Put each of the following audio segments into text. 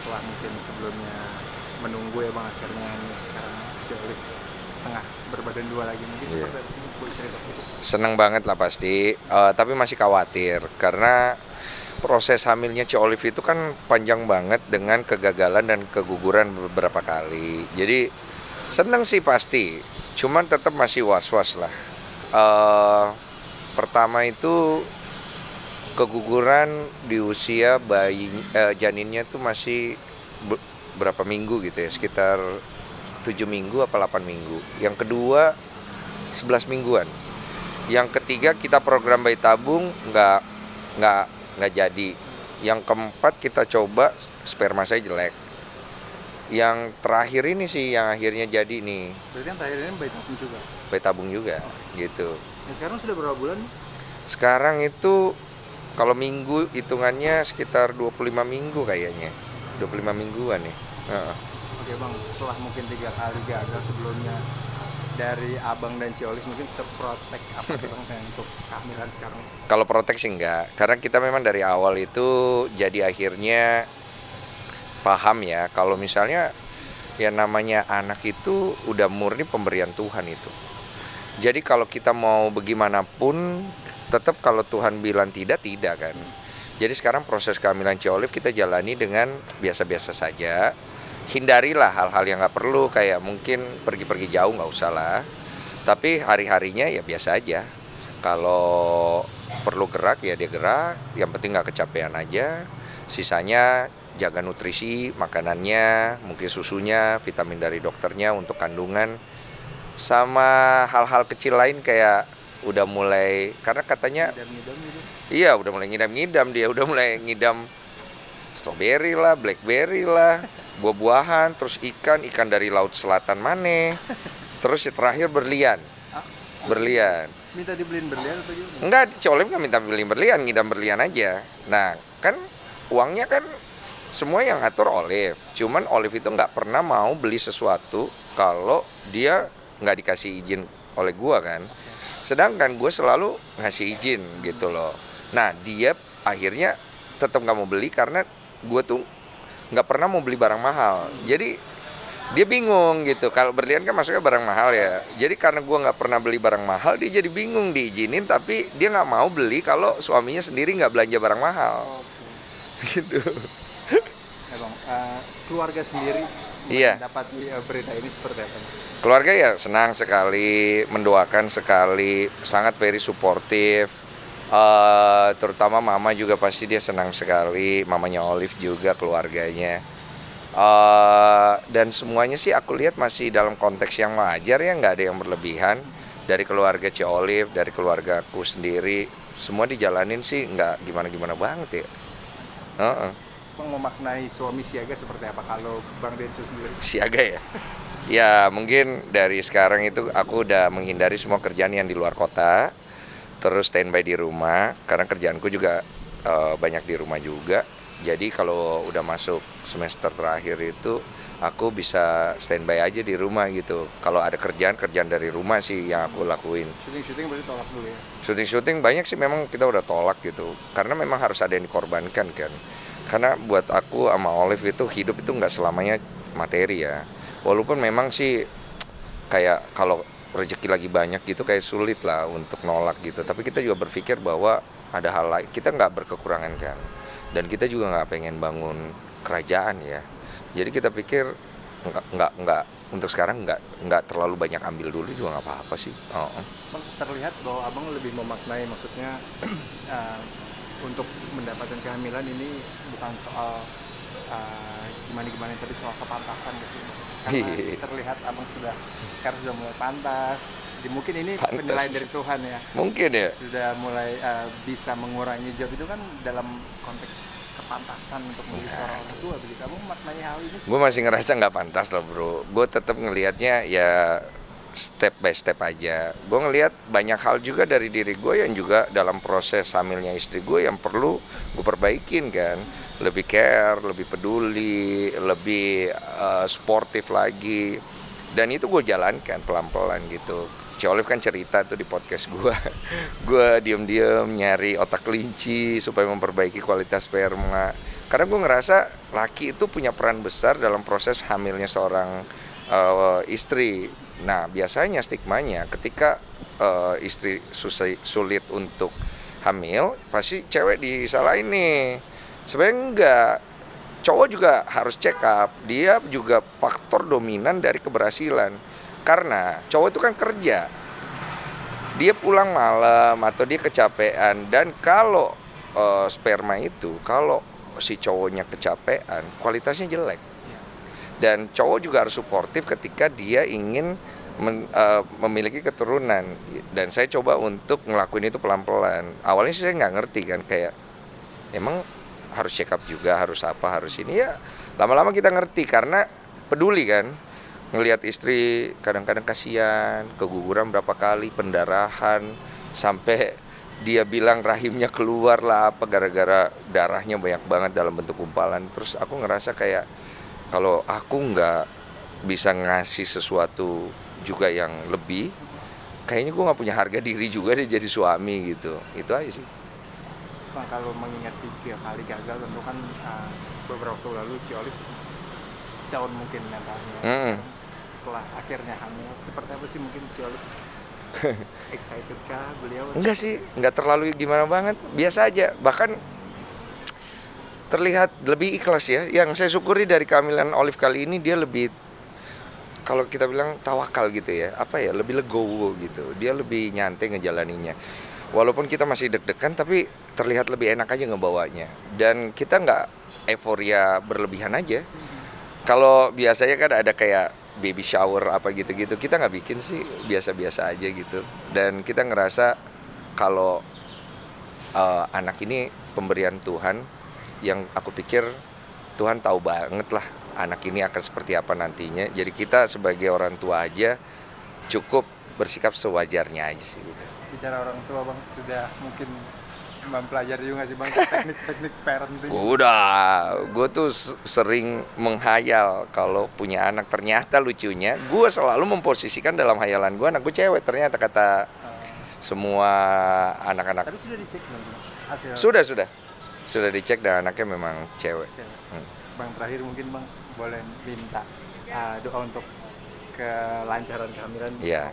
setelah mungkin sebelumnya menunggu ya Bang, akhirnya nih sekarang si Olive tengah berbadan dua lagi, mungkin Iya. seperti apa sih, boleh cerita sedikit? Seneng banget lah pasti, tapi masih khawatir karena proses hamilnya Ci Olive itu kan panjang banget dengan kegagalan dan keguguran beberapa kali. Jadi seneng sih pasti, cuman tetap masih was-was lah. Eh, Pertama itu keguguran di usia janinnya tuh masih berapa minggu gitu ya, sekitar 7 minggu apa 8 minggu. Yang kedua 11 mingguan. Yang ketiga kita program bayi tabung nggak nggak jadi. Yang keempat kita coba sperma saya jelek. Yang terakhir ini sih yang akhirnya jadi nih, Berarti yang terakhir ini bayi tabung juga. bayi tabung juga gitu. Yang sekarang sudah berapa bulan? Sekarang itu kalau minggu hitungannya sekitar 25 minggu kayaknya. 25 mingguan nih. Heeh. Oke Bang, setelah mungkin 3 kali gagal sebelumnya, dari Abang dan si Olive mungkin seprotek apa sih Bang untuk kehamilan sekarang? Kalau proteksi enggak, karena kita memang dari awal itu jadi akhirnya paham ya kalau misalnya ya namanya anak itu udah murni pemberian Tuhan itu. Jadi kalau kita mau bagaimanapun tetap kalau Tuhan bilang tidak kan. Jadi sekarang proses kehamilan Ci Olive kita jalani dengan biasa-biasa saja. Hindarilah hal-hal yang nggak perlu, kayak mungkin pergi-pergi jauh nggak usah lah. Tapi hari-harinya ya biasa aja. Kalau perlu gerak ya dia gerak, yang penting nggak kecapean aja. Sisanya jaga nutrisi, makanannya, mungkin susunya, vitamin dari dokternya untuk kandungan. Sama hal-hal kecil lain kayak udah mulai, karena katanya Ngidam-ngidam gitu. iya udah mulai ngidam-ngidam, dia udah mulai ngidam strawberry lah, blackberry lah, buah-buahan, terus ikan dari laut selatan mana, terus yang terakhir berlian. Ah, Berlian. minta dibeliin berlian atau gimana? Enggak, Colem nggak minta beli berlian, ngidam berlian aja. Nah, kan uangnya kan semua yang ngatur Olive. Cuman Olive itu nggak pernah mau beli sesuatu kalau dia nggak dikasih izin oleh gua kan. Sedangkan gue selalu ngasih izin gitu loh. Nah, dia akhirnya tetap nggak mau beli karena gue tuh nggak pernah mau beli barang mahal. Jadi dia bingung gitu, kalau berlian kan masuknya barang mahal ya, jadi karena gue nggak pernah beli barang mahal, dia jadi bingung diizinin, tapi dia nggak mau beli kalau suaminya sendiri nggak belanja barang mahal. Oke. Gitu. Ya Bang, keluarga sendiri Iya. mendapat berita ini seperti apa? Keluarga ya senang sekali, mendoakan sekali, sangat very supportive. Terutama mama juga pasti dia senang sekali, mamanya Olive juga, keluarganya. Dan semuanya sih aku lihat masih dalam konteks yang wajar ya, nggak ada yang berlebihan. Dari keluarga Ci Olive, dari keluarga aku sendiri, semua dijalanin sih nggak gimana-gimana banget ya. Heeh. Bang memaknai suami siaga seperti apa kalau Bang Densu sendiri? Siaga ya. Ya mungkin dari sekarang itu aku udah menghindari semua kerjaan yang di luar kota, terus standby di rumah karena kerjaanku juga banyak di rumah juga. Jadi kalau udah masuk semester terakhir itu aku bisa standby aja di rumah gitu. Kalau ada kerjaan dari rumah sih yang aku lakuin. Syuting-syuting berarti tolak dulu ya? Syuting banyak sih memang kita udah tolak gitu. Karena memang harus ada yang dikorbankan kan. Karena buat aku sama Olive itu hidup itu nggak selamanya materi ya. Walaupun memang sih kayak kalau rezeki lagi banyak gitu kayak sulit lah untuk nolak gitu. Tapi kita juga berpikir bahwa ada hal lain, kita nggak berkekurangan kan. Dan kita juga nggak pengen bangun kerajaan ya. Jadi kita pikir nggak untuk sekarang nggak terlalu banyak ambil dulu juga nggak apa-apa sih. Bang, terlihat bahwa Abang lebih memaknai, maksudnya untuk mendapatkan kehamilan ini bukan soal gimana-gimana, tapi soal kepantasan gitu sih. Karena terlihat Abang sekarang sudah mulai pantas. Jadi mungkin ini Pantas. penilaian dari Tuhan ya. Mungkin ya. Sudah mulai bisa mengurangi job itu kan dalam konteks kepantasan untuk menjadi seorang orang tua begitu. Abang memaknai hal ini Gue masih ngerasa nggak pantas loh bro. Gue tetap ngelihatnya ya step by step aja. Gue ngelihat banyak hal juga dari diri gue yang juga dalam proses hamilnya istri gue yang perlu gue perbaikin kan. Lebih care, lebih peduli, lebih sportif lagi. Dan itu gue jalankan pelan-pelan gitu. Ci Olive kan cerita tuh di podcast gue. Gue diem-diem nyari otak kelinci supaya memperbaiki kualitas sperma. Karena gue ngerasa laki itu punya peran besar dalam proses hamilnya seorang istri. Nah, biasanya stigmanya ketika istri sulit untuk hamil, pasti cewek disalahin nih. Sebenarnya enggak. Cowok juga harus check up. Dia juga faktor dominan dari keberhasilan. Karena cowok itu kan kerja. Dia pulang malam atau dia kecapean, dan kalau sperma itu, kalau si cowoknya kecapean, kualitasnya jelek. Dan cowok juga harus suportif ketika dia ingin memiliki keturunan. Dan saya coba untuk ngelakuin itu pelan-pelan. Awalnya sih saya nggak ngerti kan, kayak emang harus check up juga, harus apa, harus ini. Ya lama-lama kita ngerti karena peduli kan. Ngelihat istri kadang-kadang kasihan, keguguran berapa kali, pendarahan, sampai dia bilang rahimnya keluar lah apa gara-gara darahnya banyak banget dalam bentuk gumpalan. Terus aku ngerasa kayak kalau aku nggak bisa ngasih sesuatu juga yang lebih, kayaknya gue nggak punya harga diri juga deh jadi suami gitu. Itu aja sih. Bang, kalau mengingat 3 kali gagal tentu kan beberapa waktu lalu Ci Olive down mungkin mentalnya. Setelah akhirnya hamil, seperti apa sih mungkin Ci Olive? Excited kah beliau? Enggak sih, enggak terlalu gimana banget, biasa aja. Bahkan terlihat lebih ikhlas ya. Yang saya syukuri dari kehamilan Olive kali ini, dia lebih, kalau kita bilang tawakal gitu ya, apa ya, lebih legowo gitu. Dia lebih nyantai ngejalaninya. Walaupun kita masih deg-degan, tapi terlihat lebih enak aja ngebawanya. Dan kita nggak euforia berlebihan aja. Kalau biasanya kan ada kayak baby shower apa gitu-gitu, kita nggak bikin sih, biasa-biasa aja gitu. Dan kita ngerasa kalau anak ini pemberian Tuhan, yang aku pikir Tuhan tahu banget lah anak ini akan seperti apa nantinya. Jadi kita sebagai orang tua aja cukup bersikap sewajarnya aja sih. Bicara orang tua Bang, sudah mungkin mempelajari juga sih Bang teknik-teknik parenting? Udah, gue tuh sering menghayal kalau punya anak. Ternyata lucunya gue selalu memposisikan dalam hayalan gue anak gue cewek, ternyata kata semua anak-anak. Tapi sudah dicek belum hasil? Sudah dicek dan anaknya memang cewek. Bang, terakhir mungkin Bang boleh minta doa untuk kelancaran kehamilan. Iya.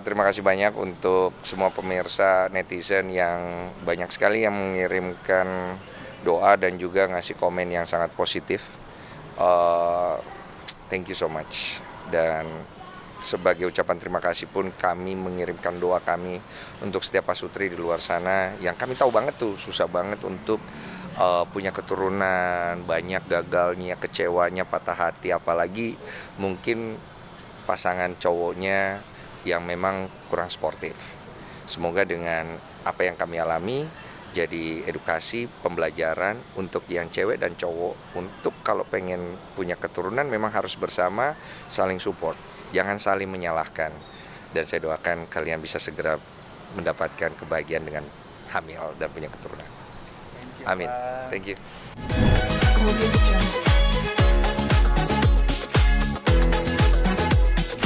Terima kasih banyak untuk semua pemirsa netizen yang banyak sekali yang mengirimkan doa dan juga ngasih komen yang sangat positif. Thank you so much. Dan sebagai ucapan terima kasih pun kami mengirimkan doa kami untuk setiap pasutri di luar sana yang kami tahu banget tuh susah banget untuk punya keturunan, banyak gagalnya, kecewanya, patah hati, apalagi mungkin pasangan cowoknya yang memang kurang sportif. Semoga dengan apa yang kami alami jadi edukasi, pembelajaran untuk yang cewek dan cowok, untuk kalau pengen punya keturunan memang harus bersama, saling support, jangan saling menyalahkan. Dan saya doakan kalian bisa segera mendapatkan kebahagiaan dengan hamil dan punya keturunan. Amin. Thank you.